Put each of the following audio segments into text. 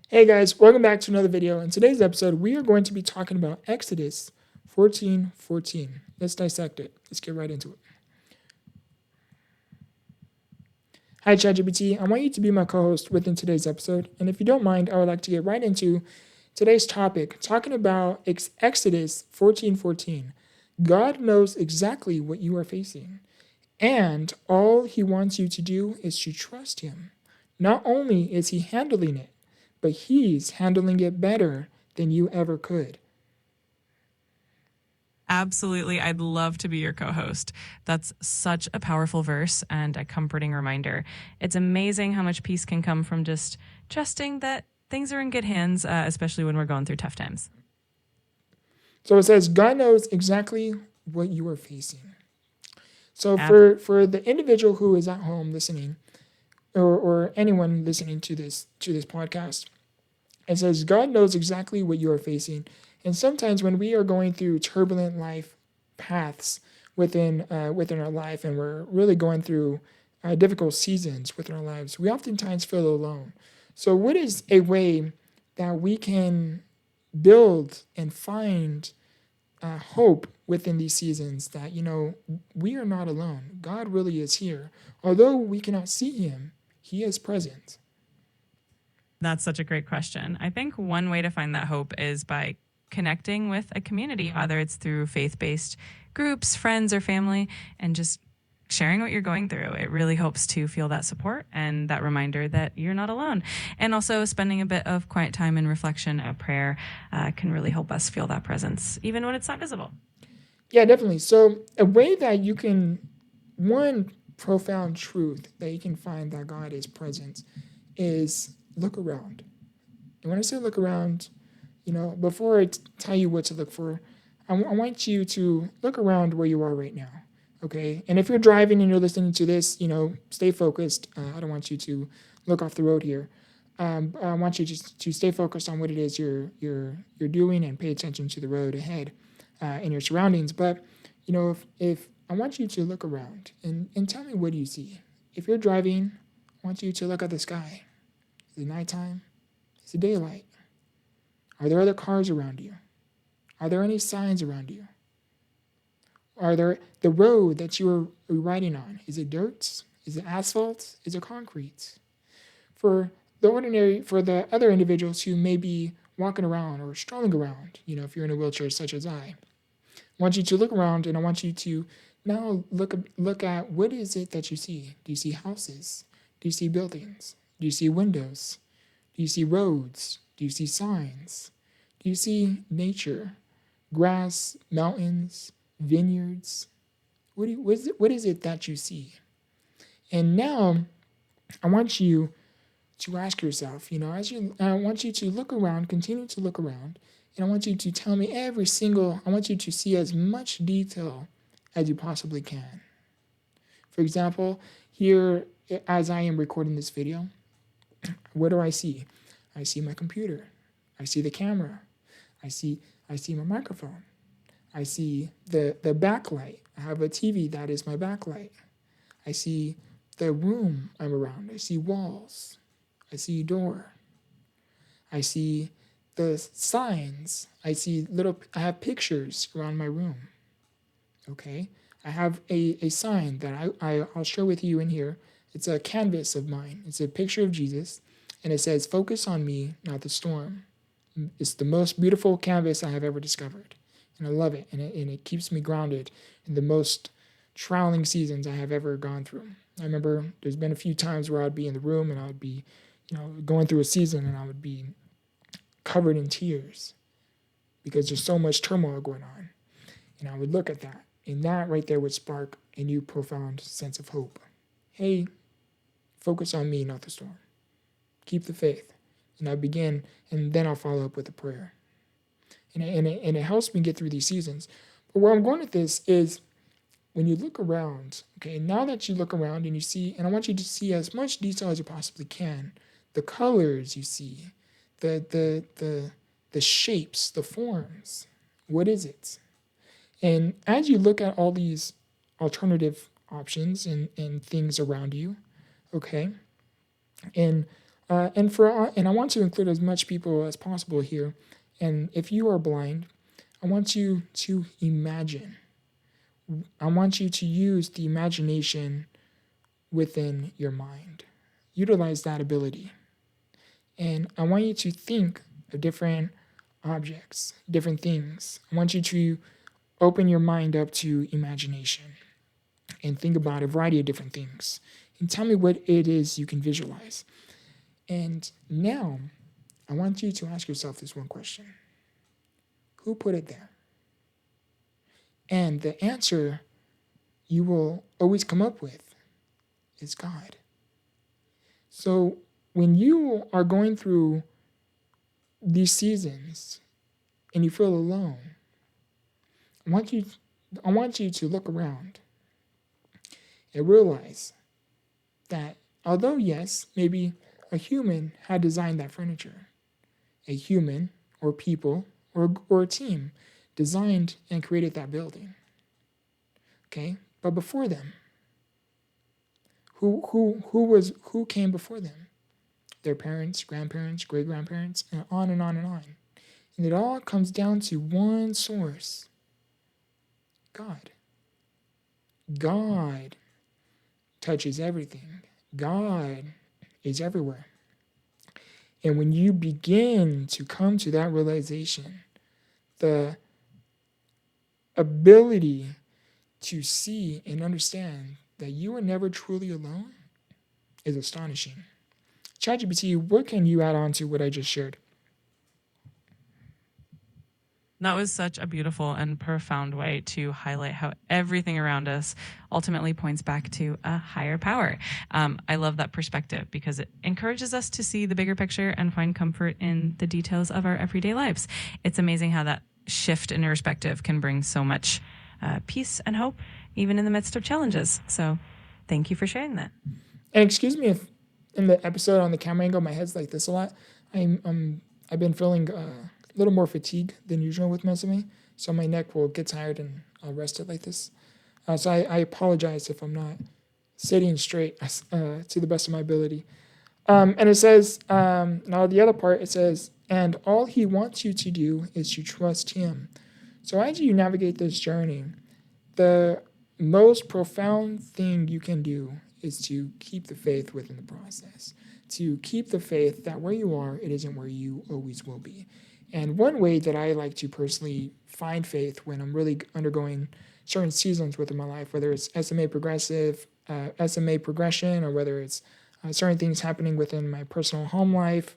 Hey guys, welcome back to another video. In today's episode, we are going to be talking about Exodus 14:14. Let's dissect it. Let's get right into it. Hi ChatGPT, I want you to be my co-host within today's episode, and if you don't mind, I would like to get right into today's topic, talking about Exodus 14:14. God knows exactly what you are facing, and all he wants you to do is to trust him. Not only is he handling it, but he's handling it better than you ever could. Absolutely. I'd love to be your co host. That's such a powerful verse and a comforting reminder. It's amazing how much peace can come from just trusting that things are in good hands, especially when we're going through tough times. So it says, God knows exactly what you are facing. So Ab- for the individual who is at home listening, or anyone listening to this podcast, it says God knows exactly what you are facing. And sometimes when we are going through turbulent life paths within our life, and we're really going through difficult seasons within our lives, we oftentimes feel alone. So, what is a way that we can build and find hope within these seasons? That we are not alone. God really is here. Although we cannot see Him, He is present. That's such a great question. I think one way to find that hope is by connecting with a community, whether it's through faith based groups, friends, or family, and just sharing what you're going through. It really helps to feel that support and that reminder that you're not alone. And also, spending a bit of quiet time and reflection and prayer can really help us feel that presence, even when it's not visible. Yeah, definitely. So, a way that you can, one profound truth that you can find that God is present is look around. And when I say look around, before I tell you what to look for, I want you to look around where you are right now. Okay. And if you're driving and you're listening to this, stay focused. I don't want you to look off the road here. I want you to stay focused on what it is you're doing and pay attention to the road ahead and your surroundings. But if I want you to look around and tell me, what do you see? If you're driving, I want you to look at the sky. Is it nighttime? Is it daylight? Are there other cars around you? Are there any signs around you? Are there the road that you are riding on? Is it dirt? Is it asphalt? Is it concrete? For the other individuals who may be walking around or strolling around, if you're in a wheelchair such as I want you to look around, and I want you to now look at, what is it that you see? Do you see houses? Do you see buildings? Do you see windows? Do you see roads? Do you see signs? Do you see nature? Grass, mountains, vineyards? What is it that you see? And now I want you to ask yourself, I want you to look around, continue to look around, and I want you to tell me I want you to see as much detail as you possibly can. For example, here, as I am recording this video, what do I see? I see my computer. I see the camera. I see my microphone. I see the backlight. I have a TV that is my backlight. I see the room I'm around. I see walls. I see a door. I see the signs. I have pictures around my room. Okay? I have a sign that I'll share with you in here. It's a canvas of mine. It's a picture of Jesus, and it says, "Focus on me, not the storm." It's the most beautiful canvas I have ever discovered, and I love it, and it keeps me grounded in the most troubling seasons I have ever gone through. I remember there's been a few times where I'd be in the room and I would be, going through a season, and I would be covered in tears because there's so much turmoil going on. And I would look at that, and that right there would spark a new profound sense of hope. Hey, focus on me, not the storm. Keep the faith. And I begin, and then I'll follow up with a prayer. And it helps me get through these seasons. But where I'm going with this is, when you look around, okay, now that you look around and you see, and I want you to see as much detail as you possibly can, the colors you see, the shapes, the forms. What is it? And as you look at all these alternative options and things around you, okay, and And I want to include as much people as possible here. And if you are blind, I want you to imagine. I want you to use the imagination within your mind. Utilize that ability. And I want you to think of different objects, different things. I want you to open your mind up to imagination and think about a variety of different things. And tell me what it is you can visualize. And now, I want you to ask yourself this one question: who put it there? And the answer you will always come up with is God. So when you are going through these seasons and you feel alone, I want you to look around and realize that although, yes, maybe a human had designed that furniture, a human or people or a team designed and created that building. Okay? But before them, who came before them? Their parents, grandparents, great grandparents, and on and on and on. And it all comes down to one source: God. God touches everything. God is everywhere. And when you begin to come to that realization, the ability to see and understand that you are never truly alone is astonishing. ChatGPT, what can you add on to what I just shared? That was such a beautiful and profound way to highlight how everything around us ultimately points back to a higher power. I love that perspective because it encourages us to see the bigger picture and find comfort in the details of our everyday lives. It's amazing how that shift in perspective can bring so much peace and hope, even in the midst of challenges. So thank you for sharing that. And excuse me if in the episode on the camera angle my head's like this a lot. I've been feeling a little more fatigue than usual with most of me, so my neck will get tired and I'll rest it like this. So I apologize if I'm not sitting straight to the best of my ability. And it says, now the other part, it says, and all he wants you to do is to trust him. So as you navigate this journey, the most profound thing you can do is to keep the faith within the process, to keep the faith that where you are, it isn't where you always will be. And one way that I like to personally find faith when I'm really undergoing certain seasons within my life, whether it's SMA progression, or whether it's certain things happening within my personal home life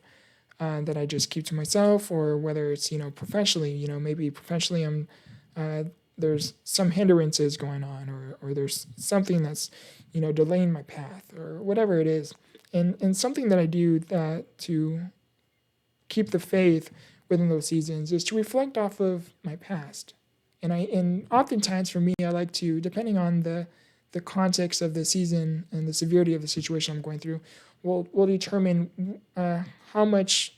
that I just keep to myself, or whether it's, professionally, maybe professionally there's some hindrances going on, or there's something that's, delaying my path, or whatever it is. And something that I do that to keep the faith within those seasons is to reflect off of my past. And oftentimes for me, I like to, depending on the context of the season and the severity of the situation I'm going through, will determine how much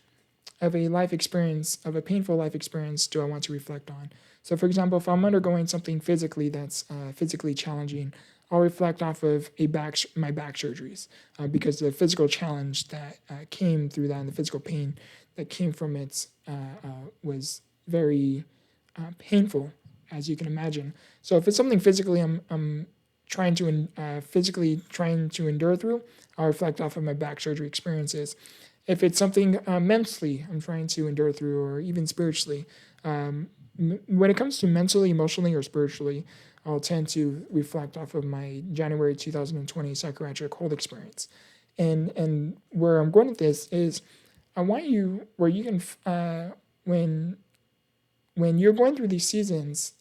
of a life experience, of a painful life experience, do I want to reflect on. So for example, if I'm undergoing something physically that's physically challenging, I'll reflect off of my back surgeries because the physical challenge that came through that, and the physical pain that came from it was very painful, as you can imagine. So if it's something physically I'm trying to endure through, I'll reflect off of my back surgery experiences. If it's something mentally I'm trying to endure through, or even spiritually, when it comes to mentally, emotionally, or spiritually, I'll tend to reflect off of my January 2020 psychiatric hold experience. And where I'm going with this is, I want you, where you can, when you're going through these seasons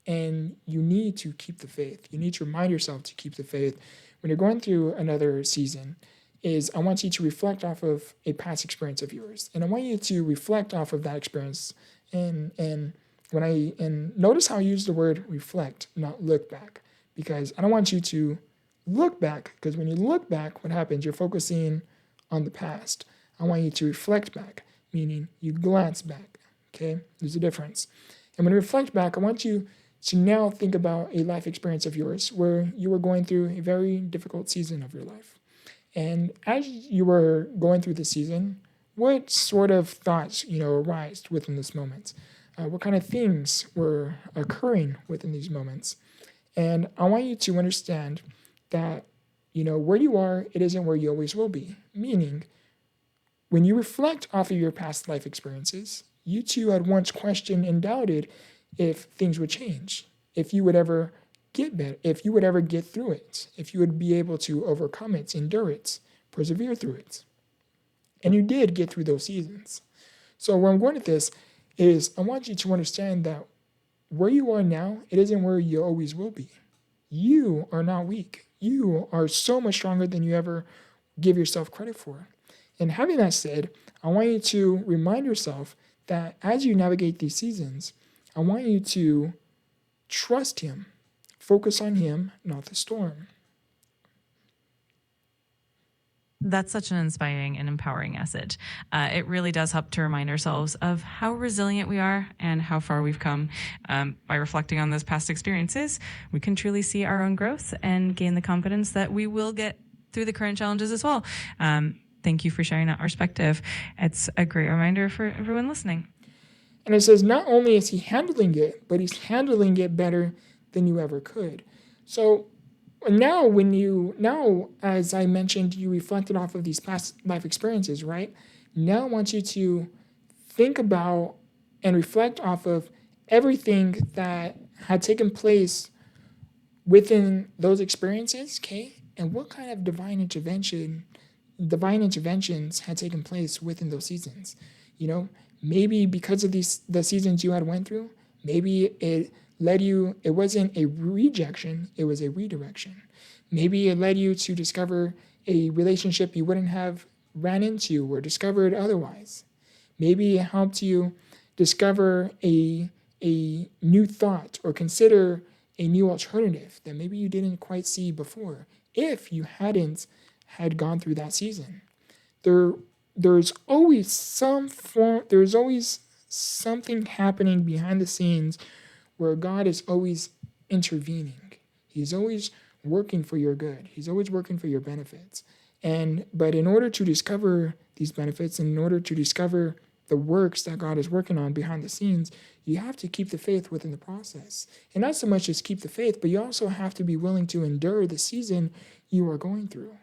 and you need to keep the faith, you need to remind yourself to keep the faith when you're going through another season, is I want you to reflect off of a past experience of yours. And I want you to reflect off of that experience. And notice how I use the word reflect, not look back, because I don't want you to look back, because when you look back, what happens? You're focusing on the past. I want you to reflect back, meaning you glance back. Okay, there's a difference. And when you reflect back, I want you to now think about a life experience of yours where you were going through a very difficult season of your life. And as you were going through the season, what sort of thoughts, arise within this moment? What kind of things were occurring within these moments? And I want you to understand that, where you are, it isn't where you always will be. Meaning, when you reflect off of your past life experiences, you too had once questioned and doubted if things would change, if you would ever get better, if you would ever get through it, if you would be able to overcome it, endure it, persevere through it. And you did get through those seasons. So where I'm going with this is I want you to understand that where you are now, it isn't where you always will be. You are not weak. You are so much stronger than you ever give yourself credit for. And having that said, I want you to remind yourself that as you navigate these seasons, I want you to trust Him. Focus on Him, not the storm. That's such an inspiring and empowering message. It really does help to remind ourselves of how resilient we are and how far we've come. By reflecting on those past experiences, we can truly see our own growth and gain the confidence that we will get through the current challenges as well. Thank you for sharing that perspective. It's a great reminder for everyone listening. And it says not only is He handling it, but He's handling it better than you ever could. So now, as I mentioned, you reflected off of these past life experiences, right? Now I want you to think about and reflect off of everything that had taken place within those experiences, okay? And what kind of divine interventions had taken place within those seasons. Maybe because of the seasons you had went through, maybe it wasn't a rejection, it was a redirection. Maybe it led you to discover a relationship you wouldn't have ran into or discovered otherwise. Maybe it helped you discover a new thought or consider a new alternative that maybe you didn't quite see before if you hadn't had gone through that season. There's always something happening behind the scenes where God is always intervening. He's always working for your good. He's always working for your benefits. But in order to discover these benefits, and in order to discover the works that God is working on behind the scenes, you have to keep the faith within the process. And not so much as keep the faith, but you also have to be willing to endure the season you are going through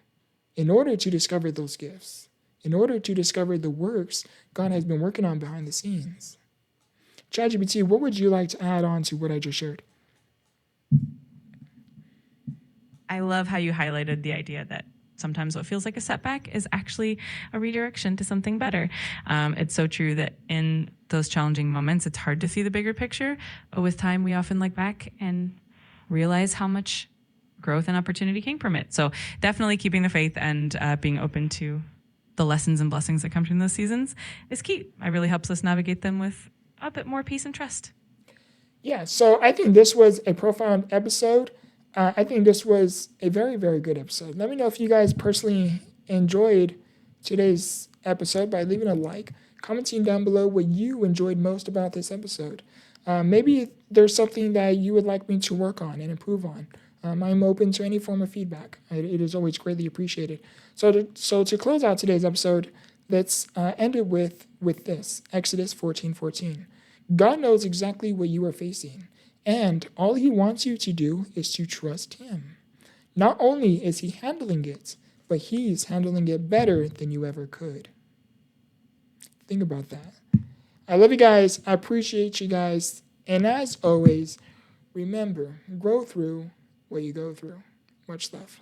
in order to discover those gifts, in order to discover the works God has been working on behind the scenes. ChatGPT, what would you like to add on to what I just shared? I love how you highlighted the idea that sometimes what feels like a setback is actually a redirection to something better. It's so true that in those challenging moments, it's hard to see the bigger picture, but with time, we often look back and realize how much growth and opportunity came from it. So definitely keeping the faith and being open to the lessons and blessings that come from those seasons is key. It really helps us navigate them with a bit more peace and trust. Yeah, so I think this was a profound episode. I think this was a very, very good episode. Let me know if you guys personally enjoyed today's episode by leaving a like, commenting down below what you enjoyed most about this episode. Maybe there's something that you would like me to work on and improve on. I'm open to any form of feedback. It is always greatly appreciated. So to close out today's episode, let's end it with this, Exodus 14:14. God knows exactly what you are facing, and all He wants you to do is to trust Him. Not only is He handling it, but He's handling it better than you ever could. Think about that. I love you guys. I appreciate you guys. And as always, remember, grow through what you go through. Much love.